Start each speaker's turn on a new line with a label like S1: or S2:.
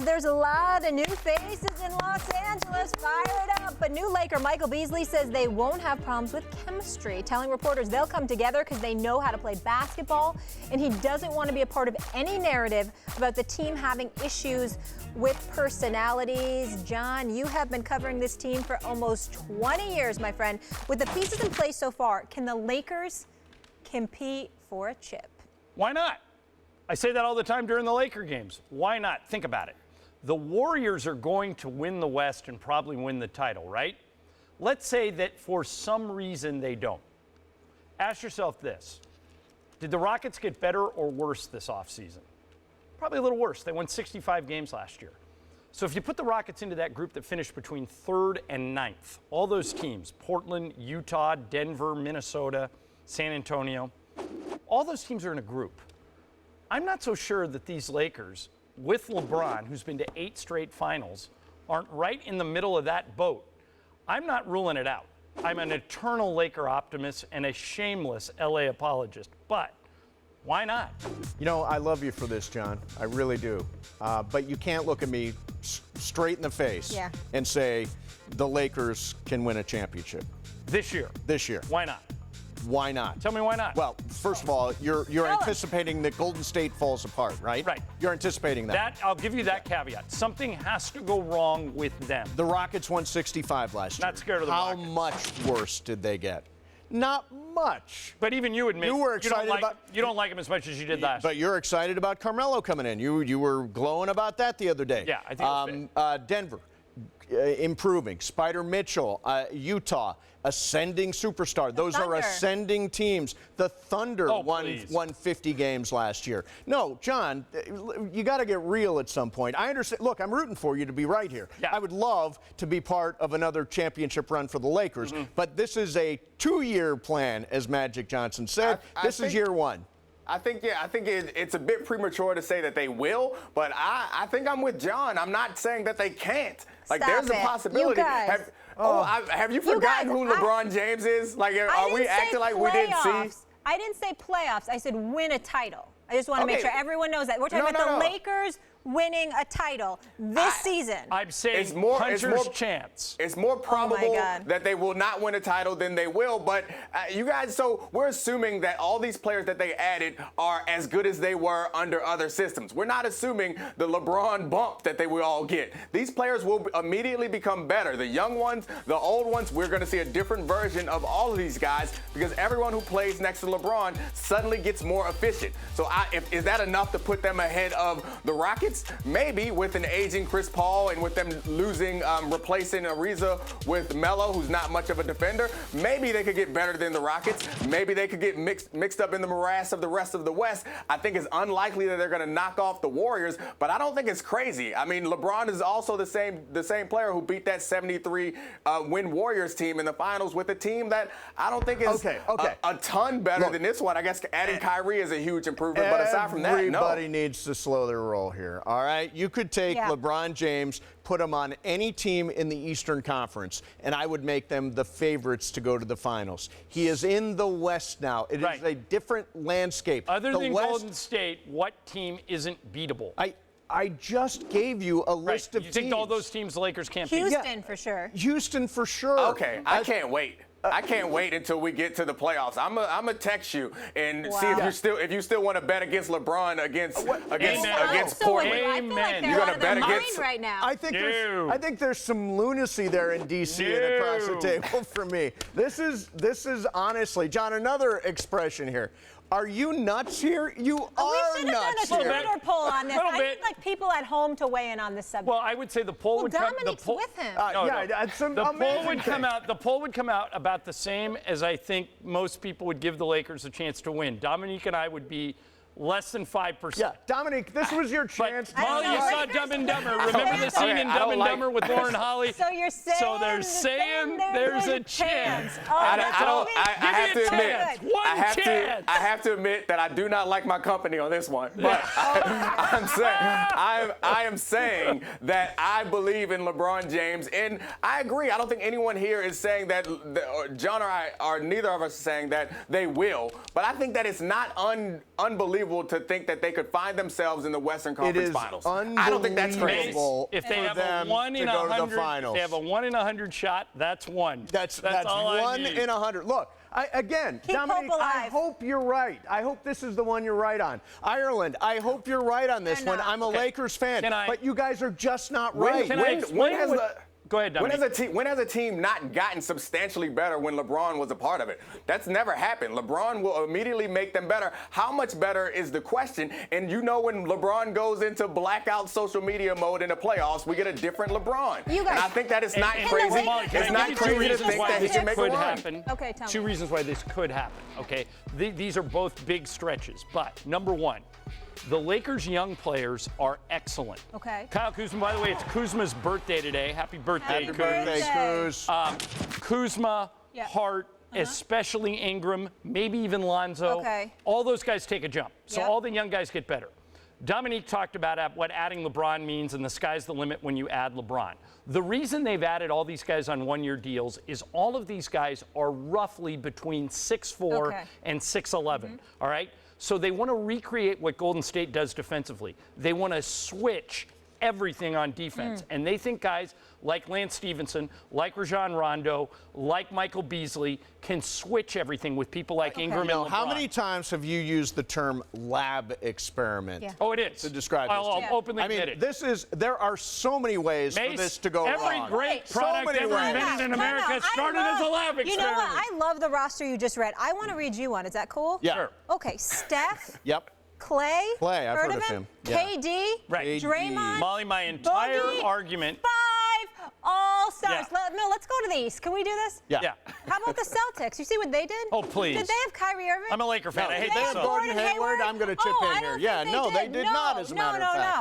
S1: There's a lot of new faces in Los Angeles, fired up. But new Laker Michael Beasley says they won't have problems with chemistry, telling reporters they'll come together because they know how to play basketball, and he doesn't want to be a part of any narrative about the team having issues with personalities. John, you have been covering this team for almost 20 years, my friend. With the pieces in place so far, can the Lakers compete for a chip?
S2: Why not? I say that all the time during the Laker games. Why not? Think about it. The Warriors are going to win the West and probably win the title, right? Let's say that for some reason they don't. Ask yourself this. Did the Rockets get better or worse this offseason? Probably a little worse. They won 65 games last year. So if you put the Rockets into that group that finished between 3rd and 9th, all those teams, Portland, Utah, Denver, Minnesota, San Antonio, all those teams are in a group. I'm not so sure that these Lakers, with LeBron, who's been to 8 straight finals, aren't right in the middle of that boat. I'm not ruling it out. I'm an eternal Laker optimist and a shameless LA apologist. But why not?
S3: You know, I love you for this, John. I really do. But you can't look at me straight in the face and say the Lakers can win a championship.
S2: This year?
S3: This year.
S2: Why not?
S3: Why not?
S2: Tell me why not.
S3: Well, first of all, you're anticipating that Golden State falls apart, right?
S2: Right.
S3: You're anticipating that.
S2: I'll give you that caveat. Something has to go wrong with them.
S3: The Rockets won 65 last year.
S2: Not scared of the
S3: How
S2: Rockets.
S3: much worse did they get? Not much.
S2: But even you admit
S3: you were excited
S2: you don't like him as much as you did last year.
S3: But you're excited about Carmelo coming in. You were glowing about that the other day.
S2: Yeah, I think
S3: Denver improving. Spider Mitchell, Utah, ascending superstar. Those are ascending teams. The Thunder won 50 games last year. No, John, you got to get real at some point. I understand. Look, I'm rooting for you to be right here.
S2: Yeah.
S3: I would love to be part of another championship run for the Lakers, but this is a 2-year plan, as Magic Johnson said. This is year 1.
S4: I think it's a bit premature to say that they will, but I think I'm with John. I'm not saying that they can't. Like,
S1: Stop
S4: there's a possibility.
S1: You guys.
S4: Have you forgotten who LeBron James is? Like, are we acting like we didn't see?
S1: I didn't say playoffs. I said win a title. I just want to make sure everyone knows that. We're talking about the Lakers winning a title this season.
S2: I'm saying puncher's chance.
S4: It's more probable that they will not win a title than they will. But you guys, so we're assuming that all these players that they added are as good as they were under other systems. We're not assuming the LeBron bump that they will all get. These players will immediately become better. The young ones, the old ones, we're going to see a different version of all of these guys because everyone who plays next to LeBron suddenly gets more efficient. So is that enough to put them ahead of the Rockets? Maybe with an aging Chris Paul and with them replacing Ariza with Melo, who's not much of a defender. Maybe they could get better than the Rockets. Maybe they could get mixed up in the morass of the rest of the West. I think it's unlikely that they're going to knock off the Warriors, but I don't think it's crazy. I mean, LeBron is also the same player who beat that 73 win Warriors team in the finals with a team that I don't think is a ton better than this one. I guess adding Kyrie is a huge improvement, but aside from that, no.
S3: Everybody needs to slow their roll here. All right, you could take LeBron James, put him on any team in the Eastern Conference, and I would make them the favorites to go to the finals. He is in the West now. It is a different landscape.
S2: Other than Golden State, what team isn't beatable?
S3: I just gave you a list of teams.
S2: You think all those teams the Lakers can't beat?
S1: Houston for sure.
S3: Houston for sure.
S4: Okay, I can't wait. I can't wait until we get to the playoffs. I'm gonna text you and see if you still want to bet against LeBron against Portland.
S1: Amen.
S4: You're gonna bet against
S1: right now.
S3: I think there's some lunacy there in DC and across the table for me. This is honestly, John, another expression here. Are you nuts here? You are nuts here.
S1: We should have done a Twitter poll on this. I need like people at home to weigh in on this subject.
S2: Well, I would say the poll would come.
S1: Dominique's with him.
S3: The
S2: poll would come out about the same as I think most people would give the Lakers a chance to win. Dominique and I would be less than 5%.
S3: Yeah, Dominique, this was your chance.
S2: Molly, you saw Dumb and Dumber. Remember the scene in Dumb and Dumber with Lauren Holly?
S1: So you're saying,
S2: they're saying there's a chance.
S4: I have to admit that I do not like my company on this one. But I am saying that I believe in LeBron James, and I agree. I don't think anyone here is saying that John or I, or neither of us, is saying that they will. But I think that it's not unbelievable unbelievable to think that they could find themselves in the Western
S3: It
S4: Conference
S3: is
S4: Finals. I don't think that's crazy.
S2: If they have a 1 in 100, they have a 1 in 100 shot. That's one.
S3: That's
S2: all
S3: 1 in 100. Look, Dominique, I hope you're right. I hope this is the one you're right on. Ireland, I hope you're right on this one. I'm a Lakers fan, but you guys are just not right.
S2: Go ahead, Dominique.
S4: When has a team not gotten substantially better when LeBron was a part of it? That's never happened. LeBron will immediately make them better. How much better is the question? And you know when LeBron goes into blackout social media mode in the playoffs, we get a different LeBron. And I think that it's not crazy. It's not crazy to think that he can make a run.
S1: Okay, tell me.
S2: 2 reasons why this could happen, okay? These are both big stretches. But, number one, the Lakers' young players are excellent.
S1: Okay.
S2: Kyle Kuzma, by the way, it's Kuzma's birthday today. Happy birthday,
S3: Happy birthday, Kuz.
S2: Kuzma, Hart, especially Ingram, maybe even Lonzo.
S1: Okay.
S2: All those guys take a jump. So all the young guys get better. Dominique talked about what adding LeBron means, and the sky's the limit when you add LeBron. The reason they've added all these guys on one-year deals is all of these guys are roughly between 6'4" and 6'11", all right? So they want to recreate what Golden State does defensively. They want to switch everything on defense. And they think guys like Lance Stevenson, like Rajon Rondo, like Michael Beasley can switch everything with people like Ingram and LeBron.
S3: How many times have you used the term lab experiment?
S2: Oh, it is.
S3: To describe this.
S2: I'll openly admit it.
S3: There are so many ways for this to go
S2: every
S3: wrong.
S2: great product ever invented in America started as a lab experiment.
S1: You know what? I love the roster you just read. I want to read you one. Is that cool?
S3: Yeah.
S2: Sure.
S1: Okay, Steph.
S3: Yep.
S1: Clay.
S3: I've heard of him.
S1: KD.
S2: Right.
S1: Draymond.
S2: Molly, my entire argument.
S1: 5 All-Stars.
S2: Yeah.
S1: Let's go to the East. Can we do this?
S2: Yeah.
S1: How about the Celtics? You see what they did?
S2: Oh, please.
S1: Did they have Kyrie Irving?
S2: I'm a Laker fan. I hate
S3: They
S2: that
S3: had Gordon Hayward. I'm going to chip in here.
S1: I don't
S3: Yeah,
S1: think
S3: no, they did not, as a matter of fact.
S1: No.